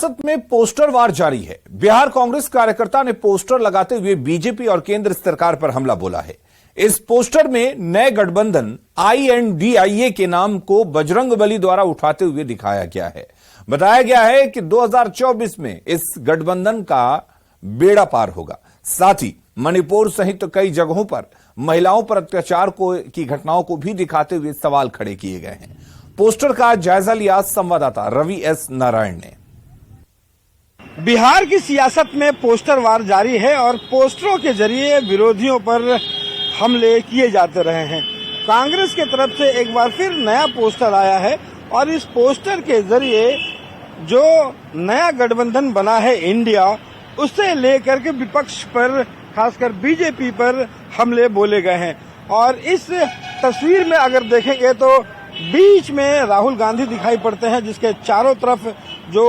सियासत में पोस्टर वार जारी है। बिहार कांग्रेस कार्यकर्ता ने पोस्टर लगाते हुए बीजेपी और केंद्र सरकार पर हमला बोला है। इस पोस्टर में नए गठबंधन INDIA के नाम को बजरंगबली द्वारा उठाते हुए दिखाया गया है। बताया गया है कि 2024 में इस गठबंधन का बेड़ा पार होगा। साथ ही मणिपुर सहित कई जगहों पर महिलाओं पर अत्याचार की घटनाओं को भी दिखाते हुए सवाल खड़े किए गए हैं। पोस्टर का जायजा लिया संवाददाता रवि एस नारायण ने। बिहार की सियासत में पोस्टर वार जारी है और पोस्टरों के जरिए विरोधियों पर हमले किए जाते रहे हैं। कांग्रेस की तरफ से एक बार फिर नया पोस्टर आया है और इस पोस्टर के जरिए जो नया गठबंधन बना है इंडिया, उससे लेकर के विपक्ष पर, खासकर बीजेपी पर हमले बोले गए हैं। और इस तस्वीर में अगर देखेंगे तो बीच में राहुल गांधी दिखाई पड़ते हैं, जिसके चारों तरफ जो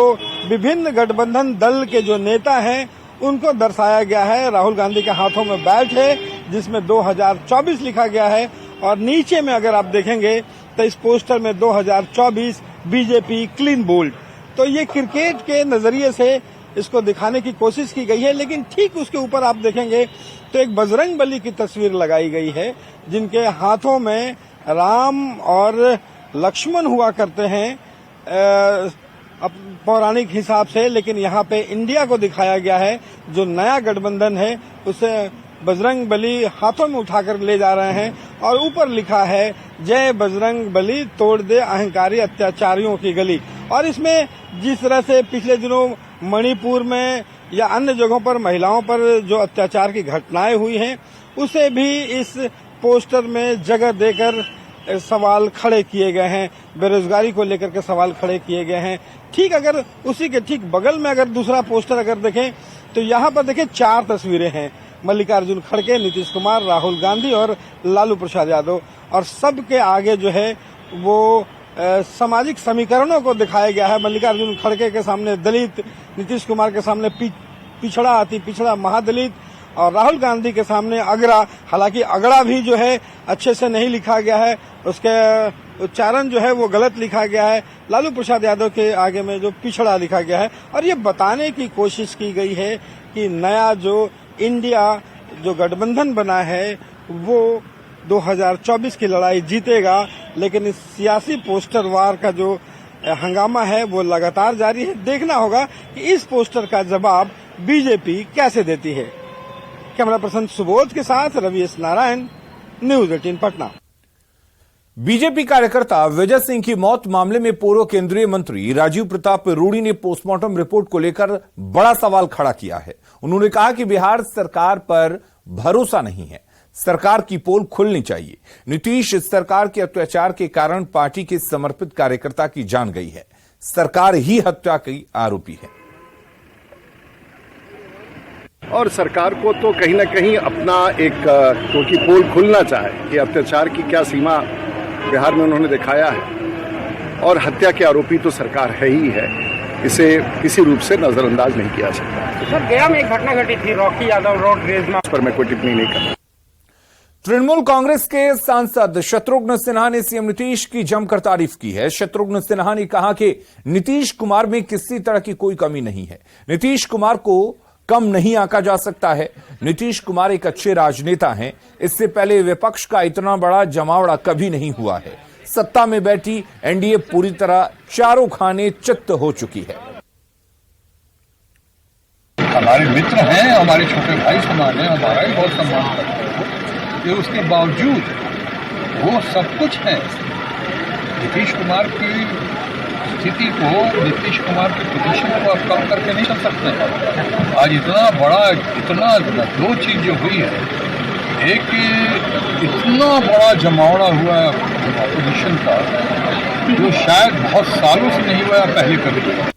विभिन्न गठबंधन दल के जो नेता हैं उनको दर्शाया गया है। राहुल गांधी के हाथों में बैट है जिसमें 2024 लिखा गया है और नीचे में अगर आप देखेंगे तो इस पोस्टर में 2024 बीजेपी क्लीन बोल्ड। तो ये क्रिकेट के नजरिए से इसको दिखाने की कोशिश की गई है, लेकिन ठीक उसके ऊपर आप देखेंगे तो एक बजरंगबली की तस्वीर लगाई गई है, जिनके हाथों में राम और लक्ष्मण हुआ करते हैं पौराणिक हिसाब से, लेकिन यहाँ पे इंडिया को दिखाया गया है। जो नया गठबंधन है उसे बजरंगबली हाथों में उठाकर ले जा रहे हैं और ऊपर लिखा है जय बजरंगबली, तोड़ दे अहंकारी अत्याचारियों की गली। और इसमें जिस तरह से पिछले दिनों मणिपुर में या अन्य जगहों पर महिलाओं पर जो अत्याचार की घटनाएं हुई हैं, उसे भी इस पोस्टर में जगह देकर सवाल खड़े किए गए हैं। बेरोजगारी को लेकर के सवाल खड़े किए गए हैं। ठीक अगर उसी के ठीक बगल में अगर दूसरा पोस्टर अगर देखें तो यहाँ पर देखें 4 तस्वीरें हैं, मल्लिकार्जुन खड़गे, नीतीश कुमार, राहुल गांधी और लालू प्रसाद यादव। और सबके आगे जो है वो सामाजिक समीकरणों को दिखाया गया है। मल्लिकार्जुन खड़गे के सामने दलित, नीतीश कुमार के सामने पिछड़ा, अति पिछड़ा, महादलित, और राहुल गांधी के सामने अगड़ा। हालांकि अगड़ा भी जो है अच्छे से नहीं लिखा गया है, उसके उच्चारण जो है वो गलत लिखा गया है। लालू प्रसाद यादव के आगे में जो पिछड़ा लिखा गया है। और ये बताने की कोशिश की गई है कि नया जो इंडिया जो गठबंधन बना है वो 2024 की लड़ाई जीतेगा। लेकिन इस सियासी पोस्टर वार का जो हंगामा है वो लगातार जारी है। देखना होगा कि इस पोस्टर का जवाब बीजेपी कैसे देती है। कैमरा पर्सन सुबोध के साथ Ravi S Narayan, news 18 Patna. BJP कार्यकर्ता विजय सिंह की मौत मामले में पूर्व केंद्रीय मंत्री राजीव प्रताप रूडी ने पोस्टमार्टम रिपोर्ट को लेकर बड़ा सवाल खड़ा किया है। उन्होंने कहा कि बिहार सरकार पर भरोसा नहीं है, सरकार की पोल खुलनी चाहिए। नीतीश सरकार के अत्याचार के कारण पार्टी के समर्पित कार्यकर्ता की जान गई है, सरकार ही हत्या की आरोपी है। और सरकार को तो कहीं ना कहीं अपना एक क्योंकि पोल खुलना चाहे कि अत्याचार की क्या सीमा बिहार में उन्होंने दिखाया है, और हत्या के आरोपी तो सरकार है ही है, इसे किसी रूप से नजरअंदाज नहीं किया सकता। सर, गया में एक घटना घटी थी, रॉकी यादव रोड रेज में, इस पर मैं कोई टिप्पणी नहीं करता। तृणमूल कांग्रेस के सांसद शत्रुघ्न सिन्हा ने सीएम नीतीश की जमकर तारीफ की है। शत्रुघ्न सिन्हा ने कहा कि नीतीश कुमार में किसी तरह की कोई कमी नहीं है, नीतीश कुमार को कम नहीं आंका जा सकता है। नीतीश कुमार एक अच्छे राजनेता हैं, इससे पहले विपक्ष का इतना बड़ा जमावड़ा कभी नहीं हुआ है। सत्ता में बैठी एनडीए पूरी तरह चारों खाने चित्त हो चुकी है। हमारे मित्र हैं, हमारे छोटे भाई समान हैं, हमारा ही बहुत सम्मान करते हैं। ये उसके बावजूद वो सब कुछ है। नीतीश कुमार की स्थिति को, नीतीश कुमार की पोजीशन को आप कम करके नहीं कर सकते। आज इतना बड़ा दो चीज जो हुई है, एक इतना बड़ा जमावड़ा हुआ अपोजिशन का जो शायद बहुत सालों से नहीं हुआ पहले कभी।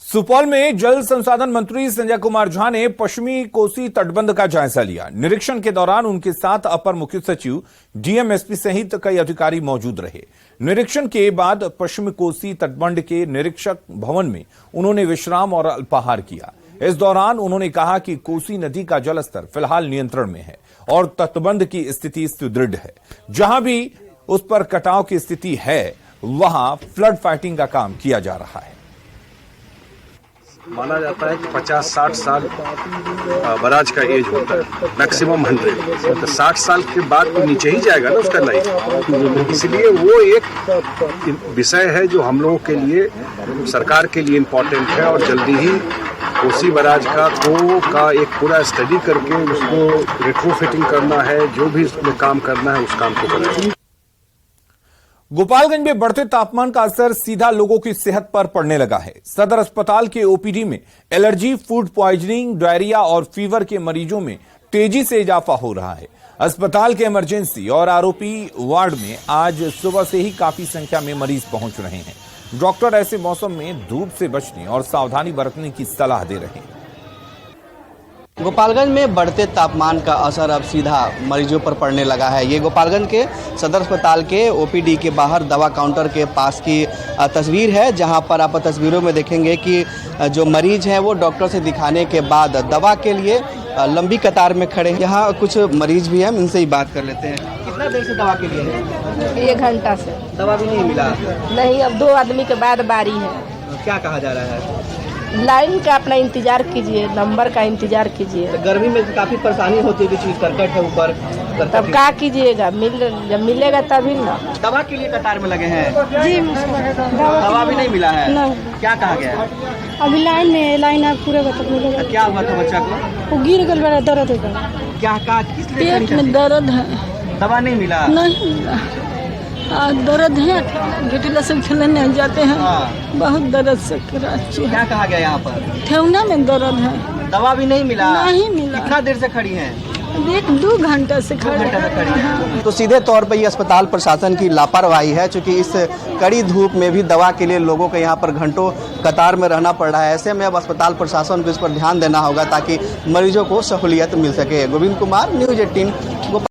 सुपौल में जल संसाधन मंत्री संजय कुमार झा ने पश्चिमी कोसी तटबंध का जायजा लिया। निरीक्षण के दौरान उनके साथ अपर मुख्य सचिव, डीएम, एसपी सहित कई अधिकारी मौजूद रहे। निरीक्षण के बाद पश्चिमी कोसी तटबंध के निरीक्षक भवन में उन्होंने विश्राम और अल्पाहार किया। इस दौरान उन्होंने कहा कि कोसी नदी का जलस्तर फिलहाल नियंत्रण में है और तटबंध की स्थिति सुदृढ़ है। जहां भी उस पर कटाव की स्थिति है वहां फ्लड फाइटिंग का काम किया जा रहा है। माना जाता है कि 50-60 साल बराज का एज होता है, मैक्सिमम 100। तो 60 साल के बाद तो नीचे ही जाएगा ना उसका लाइफ। इसलिए वो एक विषय है जो हम लोगों के लिए, सरकार के लिए इम्पोर्टेंट है और जल्दी ही कोसी बराज का एक पूरा स्टडी करके उसको रिट्रोफिटिंग करना है, जो भी उसमें काम करना है उस काम को करें। गोपालगंज में बढ़ते तापमान का असर सीधा लोगों की सेहत पर पड़ने लगा है। सदर अस्पताल के ओपीडी में एलर्जी, फूड पॉइजनिंग, डायरिया और फीवर के मरीजों में तेजी से इजाफा हो रहा है। अस्पताल के इमरजेंसी और आरओपी वार्ड में आज सुबह से ही काफी संख्या में मरीज पहुंच रहे हैं। डॉक्टर ऐसे मौसम में धूप से बचने और सावधानी बरतने की सलाह दे रहे हैं। गोपालगंज में बढ़ते तापमान का असर अब सीधा मरीजों पर पड़ने लगा है। ये गोपालगंज के सदर अस्पताल के ओपीडी के बाहर दवा काउंटर के पास की तस्वीर है, जहां पर आप तस्वीरों में देखेंगे कि जो मरीज हैं वो डॉक्टर से दिखाने के बाद दवा के लिए लंबी कतार में खड़े हैं। यहाँ कुछ मरीज भी हैं, इनसे ही बात कर लेते हैं। कितना देर से दवा के लिए है? 1 घंटा से। दवा भी नहीं मिला? नहीं, अब 2 आदमी के बाद बारी है। क्या कहा जा रहा है? लाइन का अपना इंतजार कीजिए, नंबर का इंतजार कीजिए। गर्मी में काफी परेशानी होती है, चीज करकट है ऊपर, तब क्या कीजिएगा, जब मिलेगा तभी ना। दवा के लिए कतार में लगे हैं जी। दवा भी नहीं मिला है? नहीं। क्या कहा गया है? अभी लाइन आप पूरे बता। क्या हुआ था बच्चा को? वो गिर गल, बड़ा दर्द होगा। क्या कहा? किस पेट में दर्द है। दवा नहीं मिला? नहीं मिला। दर्द है, गिटिला से खेलने जाते हैं। बहुत दर्द से क्या कहा गया यहाँ पर? ठेवना में दर्द है। दवा भी नहीं मिला? नहीं मिला। कितना देर से खड़ी हैं? 1-2 घंटा से खड़ी हैं। तो सीधे तौर पर ये अस्पताल प्रशासन की लापरवाही है, क्योंकि इस कड़ी धूप में भी दवा के लिए लोगों को यहाँ पर घंटों कतार में रहना पड़ रहा है। ऐसे में अब अस्पताल प्रशासन को इस पर ध्यान देना होगा ताकि मरीजों को सहूलियत मिल सके। गोविंद कुमार, न्यूज़ 18।